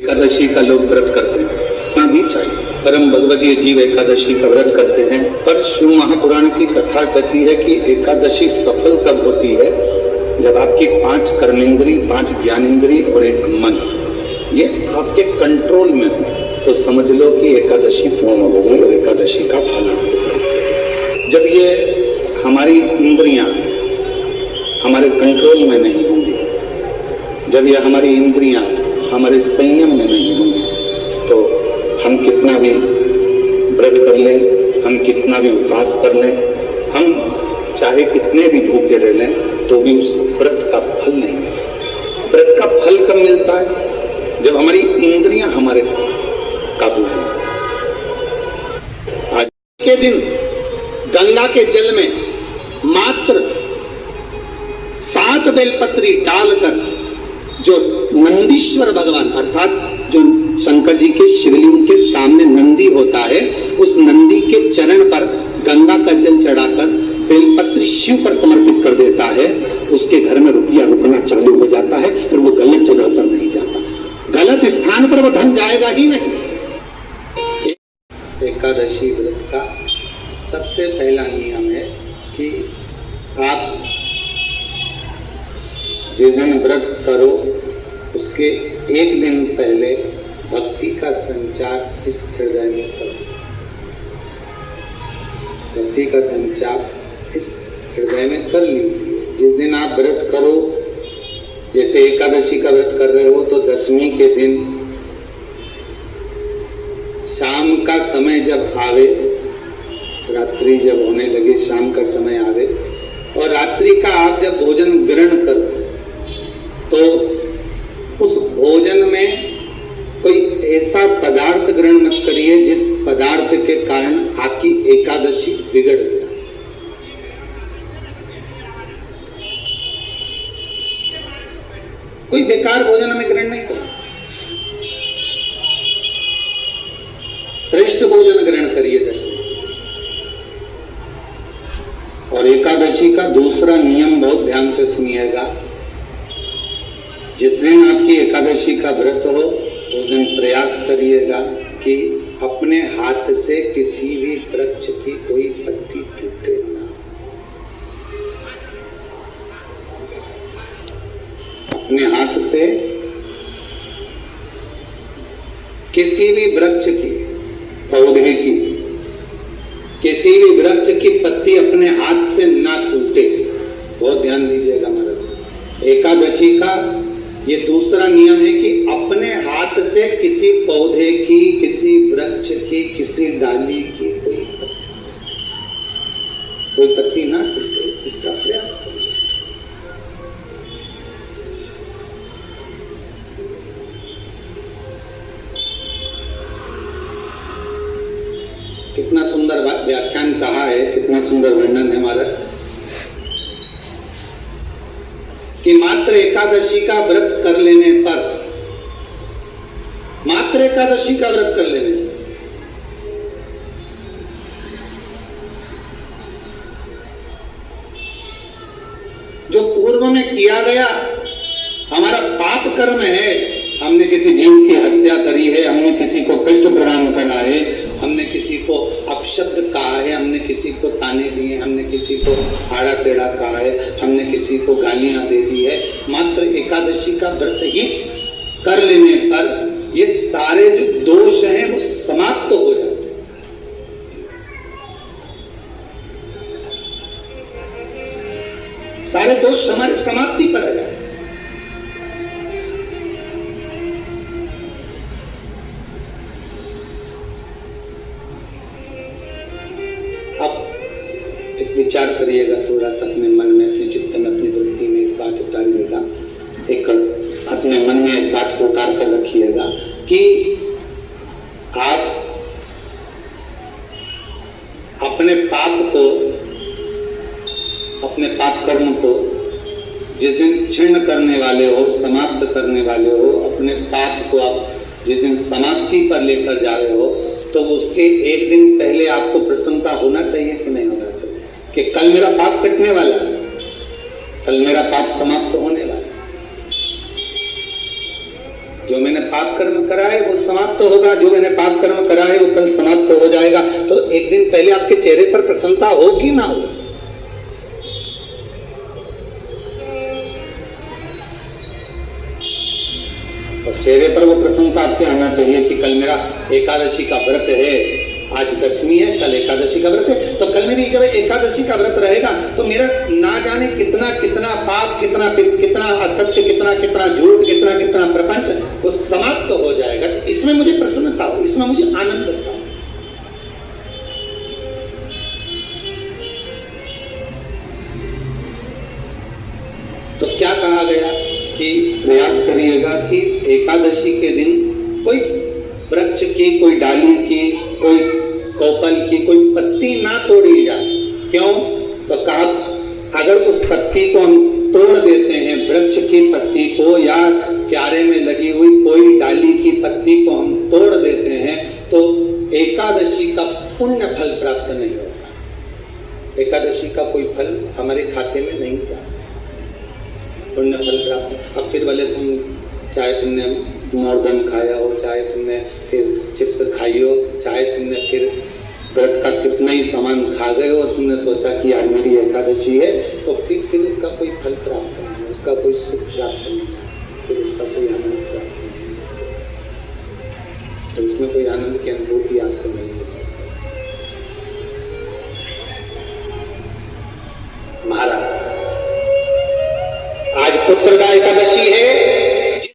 एकादशी का लोग व्रत करते हैं, इतना भी चाहिए। परम भगवतीय जीव एकादशी का व्रत करते हैं, पर शिव महापुराण की कथा कहती है कि एकादशी सफल कब होती है, जब आपकी 5 कर्मेंद्री, 5 ज्ञानेंद्री और 1 मन ये आपके कंट्रोल में हो, तो समझ लो कि एकादशी पूर्ण हो गई और एकादशी का फल हो गया। जब ये हमारी इंद्रियां हमारे कंट्रोल में नहीं होंगी, जब ये हमारी इंद्रियां हमारे संयम में नहीं होंगी, तो हम कितना भी व्रत कर लें, हम कितना भी उपवास कर लें, हम चाहे कितने भी भूखे रह लें, तो भी उस व्रत का फल नहीं मिलता। व्रत का फल कब मिलता है? जब हमारी इंद्रियां हमारे काबू में। आज के दिन गंगा के जल में मात्र 7 बेलपत्री डालकर जो नंदीश्वर भगवान अर्थात जो शंकर जी के शिवलिंग के सामने नंदी होता है, उस नंदी के चरण पर गंगा का जल चढ़ाकर बेलपत्री शिव पर समर्पित कर देता है, उसके घर में रुपया रुकना चालू हो जाता है, फिर वो गलत जगह पर नहीं जाता, गलत स्थान पर वो धन जाएगा ही नहीं। एकादशी व्रत का सबसे पहला नियम है कि आप जिस दिन व्रत करो उसके 1 दिन पहले भक्ति का संचार इस हृदय में करो। भक्ति का संचार इस हृदय में कर लीजिए। जिस दिन आप व्रत करो, जैसे एकादशी का व्रत कर रहे हो, तो 10वीं के दिन शाम का समय जब आवे, रात्रि जब होने लगे, शाम का समय आवे और रात्रि का आप जब भोजन ग्रहण करो, तो उस भोजन में कोई ऐसा पदार्थ ग्रहण मत करिए जिस पदार्थ के कारण आपकी एकादशी बिगड़ जाए। कोई बेकार भोजन हमें ग्रहण नहीं करना, श्रेष्ठ भोजन ग्रहण करिए 10वें। और एकादशी का दूसरा नियम बहुत ध्यान से सुनिएगा। जिस दिन आपकी एकादशी का व्रत हो, उस दिन प्रयास करिएगा कि अपने हाथ से किसी भी वृक्ष की कोई पत्ती टूटे ना। अपने हाथ से किसी भी वृक्ष की, पौधे की, किसी भी वृक्ष की पत्ती अपने हाथ से ना टूटे। बहुत ध्यान दीजिएगा महाराज। एकादशी का ये दूसरा नियम है कि अपने हाथ से किसी पौधे की, किसी वृक्ष की, किसी डाली की कोई पत्ती ना टूटे, इसका प्रयास करिए। कितना सुंदर व्याख्यान कहा है, कितना सुंदर वर्णन है हमारा कि मात्र एकादशी का व्रत कर लेने पर, मात्र एकादशी का व्रत कर लेने पर जो पूर्व में किया गया हमारा पाप कर्म है, हमने किसी जीव की हत्या करी है, हमने किसी को कष्ट प्रदान करा है, हमने किसी को अपशब्द कहा है, हमने किसी को ताने दिए, हमने किसी को आड़ा टेढ़ा कहा है, हमने किसी को गालियां दे दी है, मात्र एकादशी का व्रत ही कर लेने पर ये सारे जो दोष हैं वो समाप्त हो जाते हैं। सारे दोष हमारी समाप्ति पर आ जाते हैं। विचार करिएगा थोड़ा सा अपने मन में, अपने चित्त में, अपनी वृत्ति में एक बात उतारिएगा, एक अपने मन में एक बात को उतार कर रखिएगा कि आप अपने पाप को, अपने पाप कर्म को जिस दिन क्षीण करने वाले हो, समाप्त करने वाले हो, अपने पाप को आप जिस दिन समाप्ति पर लेकर जा रहे हो, तो उसके 1 दिन पहले आपको प्रसन्नता होना चाहिए कि नहीं होना चाहिए कि कल मेरा पाप कटने वाला है, कल मेरा पाप समाप्त होने वाला है। जो मैंने पाप कर्म करा है वो समाप्त तो होगा, जो मैंने पाप कर्म करा है वो कल समाप्त तो हो जाएगा। तो एक दिन पहले आपके चेहरे पर प्रसन्नता होगी ना हो? और चेहरे पर वो प्रसन्नता आपके आना चाहिए कि कल मेरा एकादशी का व्रत है, आज दशमी है, कल एकादशी का व्रत है, तो कल मेरी जब एकादशी का व्रत रहेगा तो मेरा ना जाने कितना कितना पाप, कितना कितना असत्य, कितना कितना झूठ, कितना कितना प्रपंच वो समाप्त हो जाएगा। तो इसमें मुझे प्रसन्नता हो, इसमें मुझे आनंद होता हो। तो क्या कहा गया कि प्रयास करिएगा कि एकादशी के दिन कोई वृक्ष की, कोई डाली की, कोई कोपल की कोई पत्ती ना तोड़ी जाए। क्यों? तो कहा अगर उस पत्ती को हम तोड़ देते हैं, वृक्ष की पत्ती को या क्यारे में लगी हुई कोई डाली की पत्ती को हम तोड़ देते हैं तो एकादशी का पुण्य फल प्राप्त नहीं होता। एकादशी का कोई फल हमारे खाते में नहीं जाता, पुण्य फल प्राप्त। अब फिर भले तुम चाहे तुमने मोरगन खाया हो, चाहे तुमने फिर चिप्स खाई हो, चाहे तुमने फिर व्रत का कितना ही सामान खा गए हो और तुमने सोचा कि आज मेरी एकादशी है, तो फिर उसका कोई फल प्राप्त नहीं, उसका कोई सुख प्राप्त नहीं, फिर उसका कोई आनंद प्राप्त नहीं, तो उसमें कोई आनंद की अनुभूति आपको नहीं होगी। महाराज आज पुत्रदा एकादशी है,